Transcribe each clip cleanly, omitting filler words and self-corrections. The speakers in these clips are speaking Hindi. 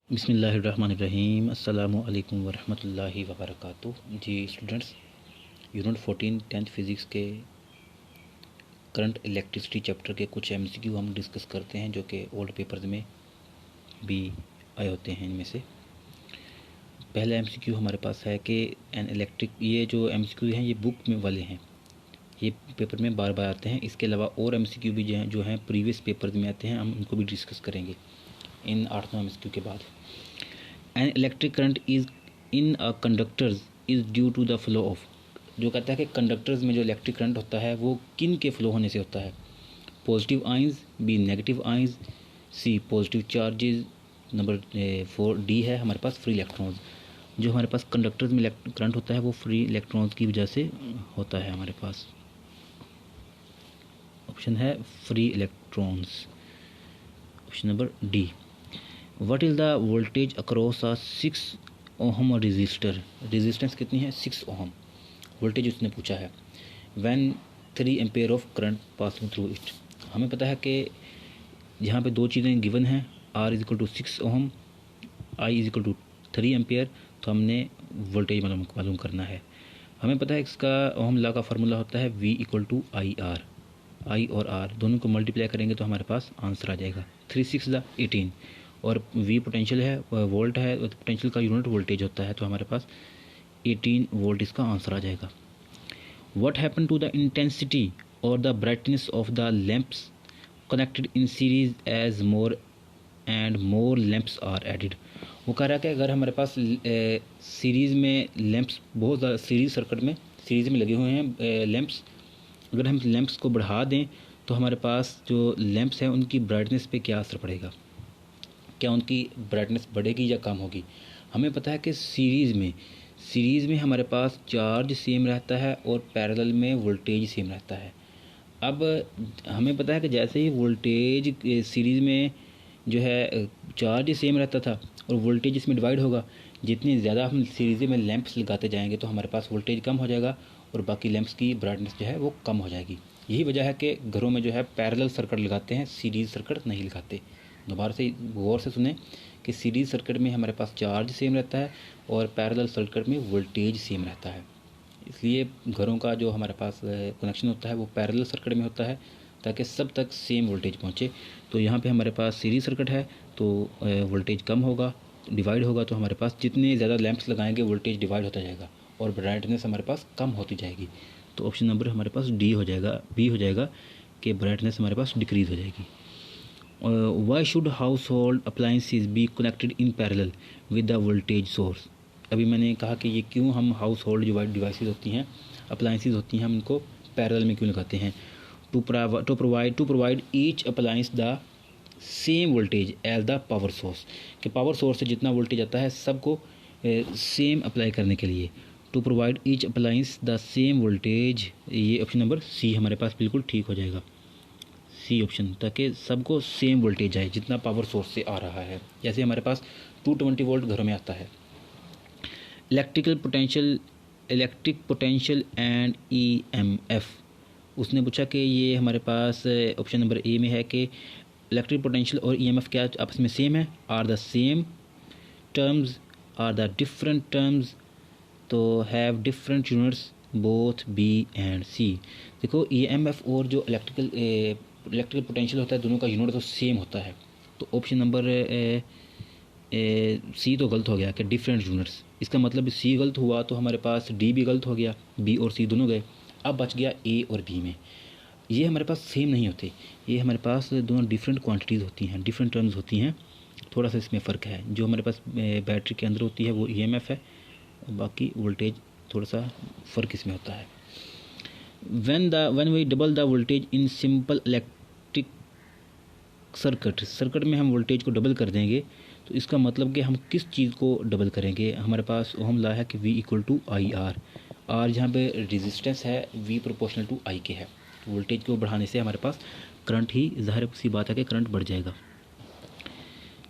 बिस्मिल्लाहिर्रहमानिर्रहीम अस्सलामु अलैकुम वरहमतुल्लाहि वबरकातुहू। जी स्टूडेंट्स, यूनिट 14 टेंथ फिज़िक्स के करंट इलेक्ट्रिसिटी चैप्टर के कुछ एमसीक्यू हम डिस्कस करते हैं जो कि ओल्ड पेपर्स में भी आए होते हैं। इनमें से पहला एमसीक्यू हमारे पास है कि एन इलेक्ट्रिक, ये जो एमसीक्यू हैं ये बुक में वाले हैं, ये पेपर में बार बार आते हैं। इसके अलावा और एमसीक्यू भी जो हैं प्रीवियस पेपर्स में आते हैं, हम उनको भी डिस्कस करेंगे इन 8-9 एमसीक्यू के बाद। An electric current is in a conductors is due to the flow of, जो कहता है कि कंडक्टर्स में जो इलेक्ट्रिक करंट होता है वो किन के फ्लो होने से होता है। Positive ions, B negative ions, C positive charges, number 4 D है हमारे पास फ्री इलेक्ट्रॉन्स। जो हमारे पास कंडक्टर्स में करंट होता है वो फ्री इलेक्ट्रॉन्स की वजह से होता है। हमारे पास ऑप्शन है free electrons, option number D. What is the voltage across a 6 ohm resistor? Resistance कितनी है? 6 ओहम वोल्टेज उसने पूछा है। When 3 ampere of current passing through it, हमें पता है कि यहाँ पे दो चीज़ें गिवन हैं, R is equal to 6 ohm, I is equal to 3 ampere, तो हमने वोल्टेज मालूम करना है। हमें पता है इसका ओहम लॉ का फार्मूला होता है V equal to IR। I और R दोनों को मल्टीप्लाई करेंगे तो हमारे पास आंसर आ जाएगा 3 6 18, और V पोटेंशियल है, वोल्ट है, पोटेंशियल का यूनिट वोल्टेज होता है, तो हमारे पास 18 वोल्ट इसका आंसर आ जाएगा। What happen to the intensity और the brightness of the lamps connected in series as more and more lamps are added. वो कह रहा है कि अगर हमारे पास सीरीज़ में लैंप्स बहुत ज़्यादा, सीरीज सर्किट में सीरीज़ में लगे हुए हैं लैंप्स, अगर हम लैंप्स को बढ़ा दें तो हमारे पास जो लैंप्स हैं उनकी ब्राइटनेस पे क्या असर पड़ेगा, क्या उनकी ब्राइटनेस बढ़ेगी या कम होगी। हमें पता है कि सीरीज़ में हमारे पास चार्ज सेम रहता है और पैरेलल में वोल्टेज सेम रहता है। अब हमें पता है कि जैसे ही वोल्टेज सीरीज़ में जो है चार्ज सेम रहता था और वोल्टेज इसमें डिवाइड होगा, जितनी ज़्यादा हम सीरीज़ में लैंप्स लगाते जाएंगे तो हमारे पास वोल्टेज कम हो जाएगा और बाकी लैंप्स की ब्राइटनेस जो है वो कम हो जाएगी। यही वजह है कि घरों में जो है पैरेलल सर्किट लगाते हैं, सीरीज़ सर्किट नहीं लगाते। दोबारा से गौर से सुने कि सीरीज़ सर्किट में हमारे पास चार्ज सेम रहता है और पैरेलल सर्किट में वोल्टेज सेम रहता है, इसलिए घरों का जो हमारे पास कनेक्शन होता है वो पैरेलल सर्किट में होता है ताकि सब तक सेम वोल्टेज पहुँचे। तो यहाँ पे हमारे पास सीरीज़ सर्किट है तो वोल्टेज कम होगा, डिवाइड होगा, तो हमारे पास जितने ज़्यादा लैंप्स लगाएंगे वोल्टेज डिवाइड होता जाएगा और ब्राइटनेस हमारे पास कम होती जाएगी। तो ऑप्शन नंबर हमारे पास डी हो जाएगा, बी हो जाएगा कि ब्राइटनेस हमारे पास डिक्रीज़ हो जाएगी। Why should household appliances be connected in parallel with the voltage source? अभी मैंने कहा कि ये क्यों हम हाउस होल्ड जो डिवाइसेस होती हैं, अप्लाइंसेस होती हैं, हम उनको पैरेलल में क्यों लगाते हैं। To provide each appliance the same voltage as the power source, कि पावर सोर्स से जितना वोल्टेज आता है सबको सेम अप्लाई करने के लिए। To provide each appliance the same voltage, ये ऑप्शन नंबर सी हमारे पास बिल्कुल ठीक हो जाएगा, सी ऑप्शन, ताकि सबको सेम वोल्टेज आए जितना पावर सोर्स से आ रहा है। जैसे हमारे पास 220 वोल्ट घरों में आता है। इलेक्ट्रिक पोटेंशियल एंड ईएमएफ, उसने पूछा कि ये हमारे पास ऑप्शन नंबर ए में है कि इलेक्ट्रिक पोटेंशियल और ईएमएफ क्या आपस में सेम है, are the same terms, are the different terms, तो have different units, both B and C. देखो ईएमएफ और जो इलेक्ट्रिकल पोटेंशियल होता है दोनों का यूनिट तो सेम होता है, तो ऑप्शन नंबर सी तो गलत हो गया कि डिफरेंट यूनिट्स। इसका मतलब सी गलत हुआ तो हमारे पास डी भी गलत हो गया, बी और सी दोनों गए। अब बच गया ए और बी में, ये हमारे पास सेम नहीं होते, ये हमारे पास दोनों डिफरेंट क्वांटिटीज़ होती हैं, डिफरेंट टर्म्स होती हैं, थोड़ा सा इसमें फ़र्क है। जो हमारे पास बैटरी के अंदर होती है वो ईएमएफ है, बाकी वोल्टेज थोड़ा सा फ़र्क इसमें होता है। when we double the voltage in simple electric circuit में हम वोल्टेज को डबल कर देंगे, तो इसका मतलब कि हम किस चीज़ को डबल करेंगे। हमारे पास ओहम लॉ है कि V equal to I R जहाँ पे रेजिस्टेंस है V प्रोपोर्शनल टू I के है। वोल्टेज को बढ़ाने से हमारे पास करंट ही, ज़ाहिर सी बात है कि करंट बढ़ जाएगा,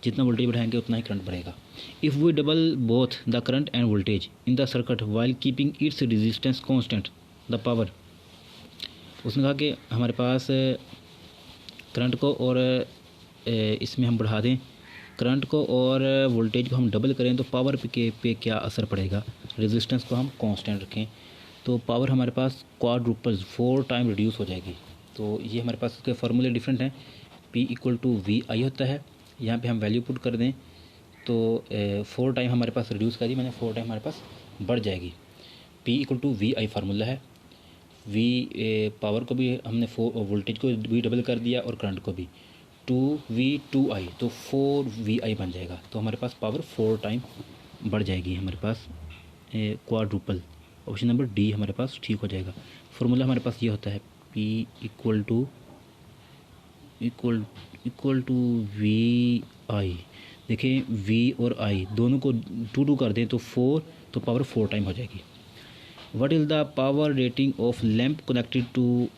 जितना वोल्टेज बढ़ाएंगे उतना ही करंट बढ़ेगा। If we double both the current and voltage in the circuit while keeping its resistance constant the power, उसने कहा कि हमारे पास करंट को और इसमें हम बढ़ा दें करंट को और वोल्टेज को हम डबल करें तो पावर पे क्या असर पड़ेगा। रेजिस्टेंस को हम कांस्टेंट रखें तो पावर हमारे पास क्वाड्रुपल 4 टाइम रिड्यूस हो जाएगी। तो ये हमारे पास उसके फार्मूले डिफरेंट हैं। P = VI होता है, यहाँ पे हम वैल्यू पुट कर दें तो 4 टाइम हमारे पास रिड्यूस कर दी मैंने, 4 टाइम हमारे पास बढ़ जाएगी। P = VI फार्मूला है। V पावर को भी हमने वोल्टेज को भी डबल कर दिया और करंट को भी, 2V 2I तो 4VI बन जाएगा। तो हमारे पास पावर 4 टाइम बढ़ जाएगी हमारे पास, क्वाड्रुपल। ऑप्शन नंबर डी हमारे पास ठीक हो जाएगा। फार्मूला हमारे पास ये होता है P = VI। देखिए V और I दोनों को 2 कर दें तो 4, तो पावर 4 टाइम हो जाएगी। What is the power rating of lamp connected to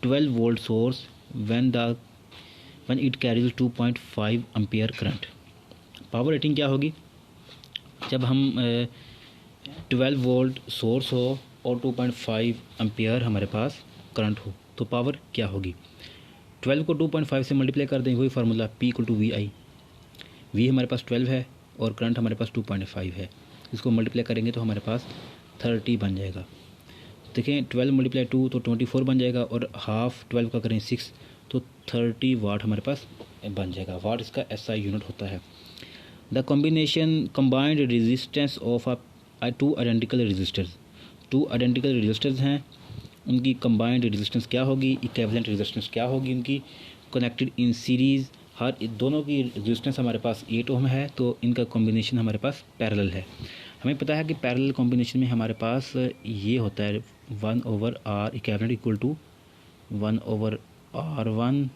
12 volt source when it carries 2.5 ampere current? Power rating क्या होगी जब हम 12 वोल्ट सोर्स हो और 2.5 एम्पियर हमारे पास करंट हो, तो पावर क्या होगी। 12 को 2.5 से मल्टीप्लाई कर दें, वही फार्मूला P = VI। V हमारे पास 12 है और करंट हमारे पास 2.5 है, इसको मल्टीप्लाई करेंगे तो हमारे पास 30 बन जाएगा। देखें 12 × 2 तो 24 बन जाएगा और हाफ 12 का करें 6 तो 30 वाट हमारे पास बन जाएगा। वाट इसका SI यूनिट होता है। The combined resistance of two identical resistors, 2 identical resistors हैं, उनकी कम्बाइंड रेजिस्टेंस क्या होगी, इक्विवेलेंट रेजिस्टेंस क्या होगी उनकी, कनेक्टेड इन सीरीज़। हर दोनों की रेजिस्टेंस हमारे पास 8 ओम है, तो इनका कॉम्बिनेशन हमारे पास पैरेलल है। हमें पता है कि पैरेलल कॉम्बिनेशन में हमारे पास ये होता है 1/R इक्विवेलेंट = 1/R1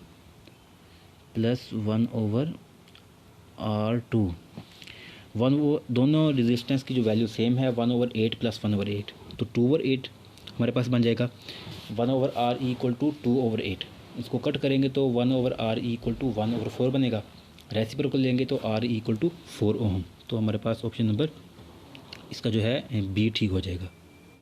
+ 1/R2। दोनों रेजिस्टेंस की जो वैल्यू सेम है, 1/8 + 1/8 तो 2/8 हमारे पास बन जाएगा। 1/RE = 2/8, इसको कट करेंगे तो 1/RE = 1/4 बनेगा। रेसिप्रोकल लेंगे तो RE = 4 ओम। तो हमारे पास ऑप्शन नंबर इसका जो है B ठीक हो जाएगा।